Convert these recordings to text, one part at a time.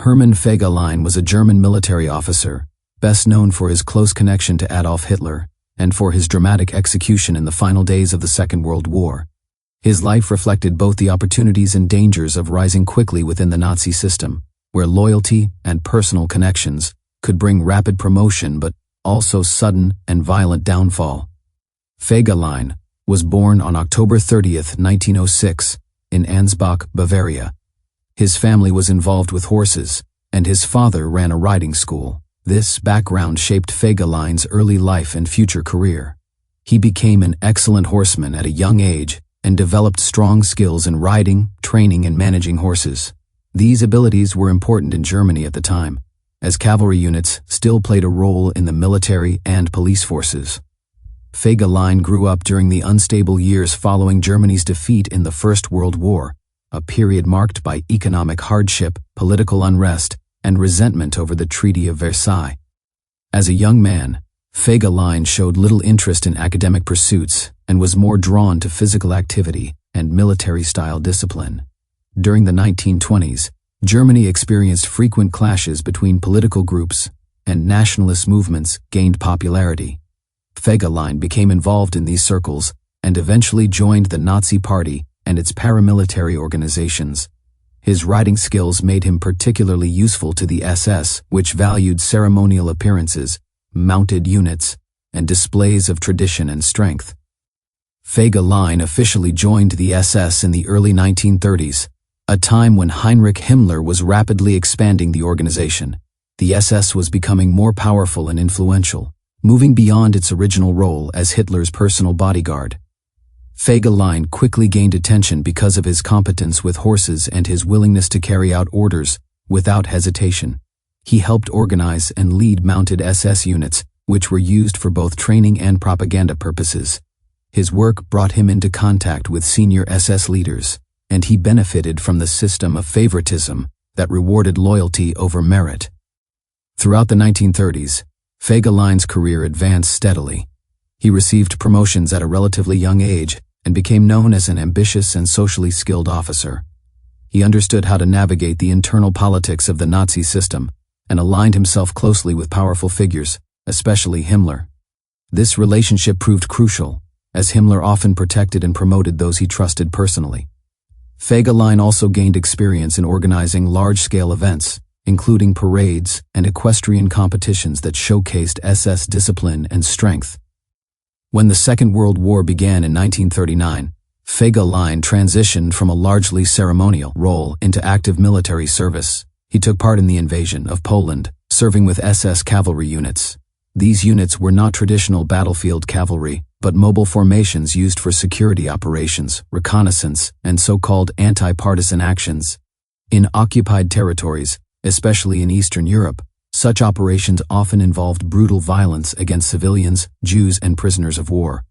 Hermann Fegelein was a German military officer, best known for his close connection to Adolf Hitler and for his dramatic execution in the final days of the Second World War. His life reflected both the opportunities and dangers of rising quickly within the Nazi system, where loyalty and personal connections could bring rapid promotion but also sudden and violent downfall. Fegelein was born on October 30, 1906, in Ansbach, Bavaria. His family was involved with horses, and his father ran a riding school. This background shaped Fegelein's early life and future career. He became an excellent horseman at a young age and developed strong skills in riding, training, and managing horses. These abilities were important in Germany at the time, as cavalry units still played a role in the military and police forces. Fegelein grew up during the unstable years following Germany's defeat in the First World War, a period marked by economic hardship, political unrest, and resentment over the Treaty of Versailles. As a young man, Fegelein showed little interest in academic pursuits and was more drawn to physical activity and military-style discipline. During the 1920s, Germany experienced frequent clashes between political groups, and nationalist movements gained popularity. Fegelein became involved in these circles and eventually joined the Nazi Party and its paramilitary organizations. His riding skills made him particularly useful to the SS, which valued ceremonial appearances, mounted units, and displays of tradition and strength. Fegelein officially joined the SS in the early 1930s, a time when Heinrich Himmler was rapidly expanding the organization. The SS was becoming more powerful and influential, moving beyond its original role as Hitler's personal bodyguard. Fegelein quickly gained attention because of his competence with horses and his willingness to carry out orders without hesitation. He helped organize and lead mounted SS units, which were used for both training and propaganda purposes. His work brought him into contact with senior SS leaders, and he benefited from the system of favoritism that rewarded loyalty over merit. Throughout the 1930s, Fegelein's career advanced steadily. He received promotions at a relatively young age and became known as an ambitious and socially skilled officer. He understood how to navigate the internal politics of the Nazi system and aligned himself closely with powerful figures, especially Himmler. This relationship proved crucial, as Himmler often protected and promoted those he trusted personally. Fegelein also gained experience in organizing large-scale events, including parades and equestrian competitions that showcased SS discipline and strength. When the Second World War began in 1939, Fegelein transitioned from a largely ceremonial role into active military service. He took part in the invasion of Poland, serving with SS cavalry units. These units were not traditional battlefield cavalry, but mobile formations used for security operations, reconnaissance, and so-called anti-partisan actions. In occupied territories, especially in Eastern Europe, such operations often involved brutal violence against civilians, Jews, and prisoners of war.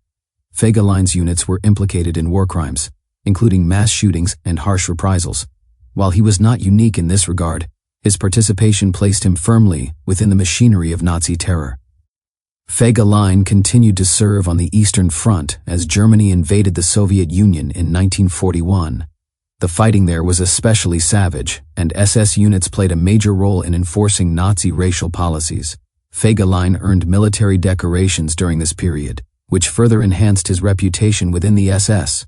Fegelein's units were implicated in war crimes, including mass shootings and harsh reprisals. While he was not unique in this regard, his participation placed him firmly within the machinery of Nazi terror. Fegelein continued to serve on the Eastern Front as Germany invaded the Soviet Union in 1941. The fighting there was especially savage, and SS units played a major role in enforcing Nazi racial policies. Fegelein earned military decorations during this period, which further enhanced his reputation within the SS.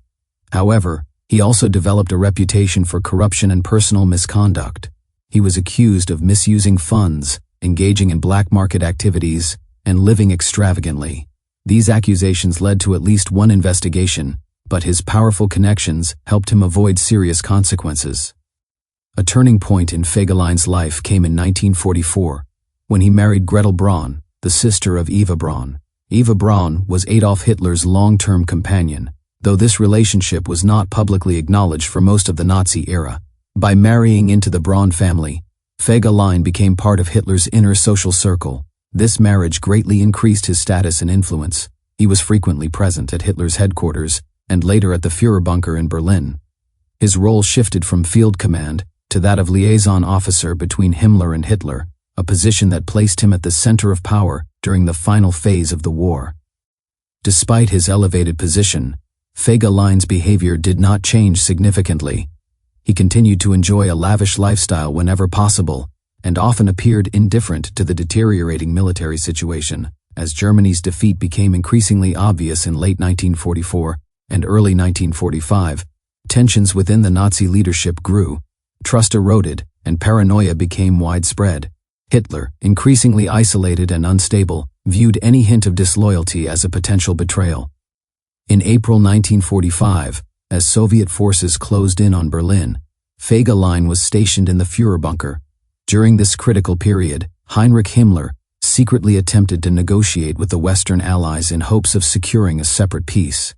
However, he also developed a reputation for corruption and personal misconduct. He was accused of misusing funds, engaging in black market activities, and living extravagantly. These accusations led to at least one investigation, but his powerful connections helped him avoid serious consequences. A turning point in Fegelein's life came in 1944, when he married Gretel Braun, the sister of Eva Braun. Eva Braun was Adolf Hitler's long-term companion, though this relationship was not publicly acknowledged for most of the Nazi era. By marrying into the Braun family, Fegelein became part of Hitler's inner social circle. This marriage greatly increased his status and influence. He was frequently present at Hitler's headquarters and later at the Führerbunker in Berlin. His role shifted from field command to that of liaison officer between Himmler and Hitler, a position that placed him at the center of power during the final phase of the war. Despite his elevated position, Fegelein's behavior did not change significantly. He continued to enjoy a lavish lifestyle whenever possible and often appeared indifferent to the deteriorating military situation. As Germany's defeat became increasingly obvious in late 1944 and early 1945, tensions within the Nazi leadership grew, trust eroded, and paranoia became widespread. Hitler, increasingly isolated and unstable, viewed any hint of disloyalty as a potential betrayal. In April 1945, as Soviet forces closed in on Berlin, Fegelein was stationed in the Führer bunker. During this critical period, Heinrich Himmler secretly attempted to negotiate with the Western Allies in hopes of securing a separate peace.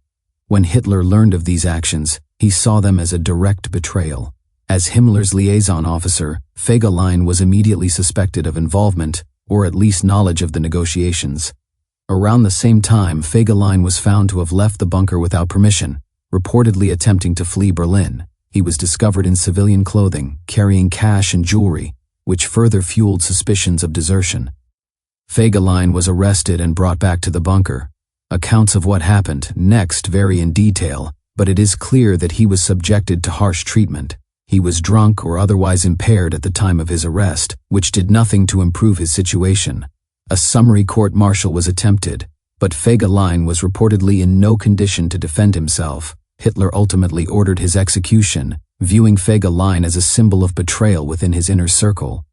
When Hitler learned of these actions, he saw them as a direct betrayal. As Himmler's liaison officer, Fegelein was immediately suspected of involvement, or at least knowledge of the negotiations. Around the same time, Fegelein was found to have left the bunker without permission, reportedly attempting to flee Berlin. He was discovered in civilian clothing, carrying cash and jewelry, which further fueled suspicions of desertion. Fegelein was arrested and brought back to the bunker. Accounts of what happened next vary in detail, but it is clear that he was subjected to harsh treatment. He was drunk or otherwise impaired at the time of his arrest, which did nothing to improve his situation. A summary court-martial was attempted, but Fegelein was reportedly in no condition to defend himself. Hitler ultimately ordered his execution, viewing Fegelein as a symbol of betrayal within his inner circle.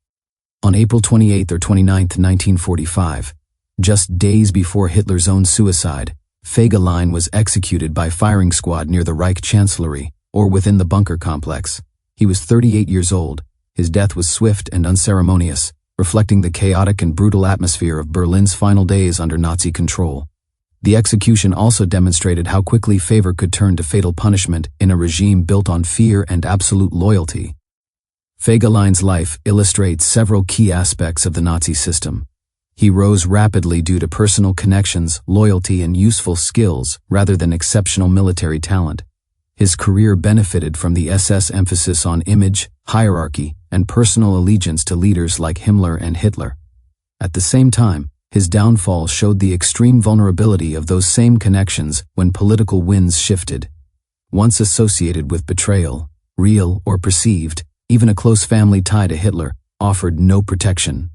On April 28 or 29, 1945, just days before Hitler's own suicide, Fegelein was executed by firing squad near the Reich Chancellery, or within the bunker complex. He was 38 years old. His death was swift and unceremonious, reflecting the chaotic and brutal atmosphere of Berlin's final days under Nazi control. The execution also demonstrated how quickly favor could turn to fatal punishment in a regime built on fear and absolute loyalty. Fegelein's life illustrates several key aspects of the Nazi system. He rose rapidly due to personal connections, loyalty, and useful skills rather than exceptional military talent. His career benefited from the SS emphasis on image, hierarchy, and personal allegiance to leaders like Himmler and Hitler. At the same time, his downfall showed the extreme vulnerability of those same connections when political winds shifted. Once associated with betrayal, real or perceived, even a close family tie to Hitler offered no protection.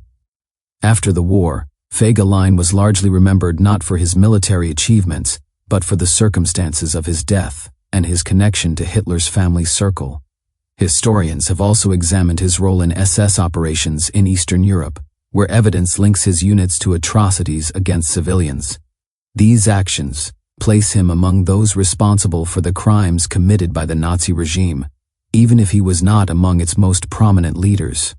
After the war, Fegelein was largely remembered not for his military achievements, but for the circumstances of his death and his connection to Hitler's family circle. Historians have also examined his role in SS operations in Eastern Europe, where evidence links his units to atrocities against civilians. These actions place him among those responsible for the crimes committed by the Nazi regime, even if he was not among its most prominent leaders.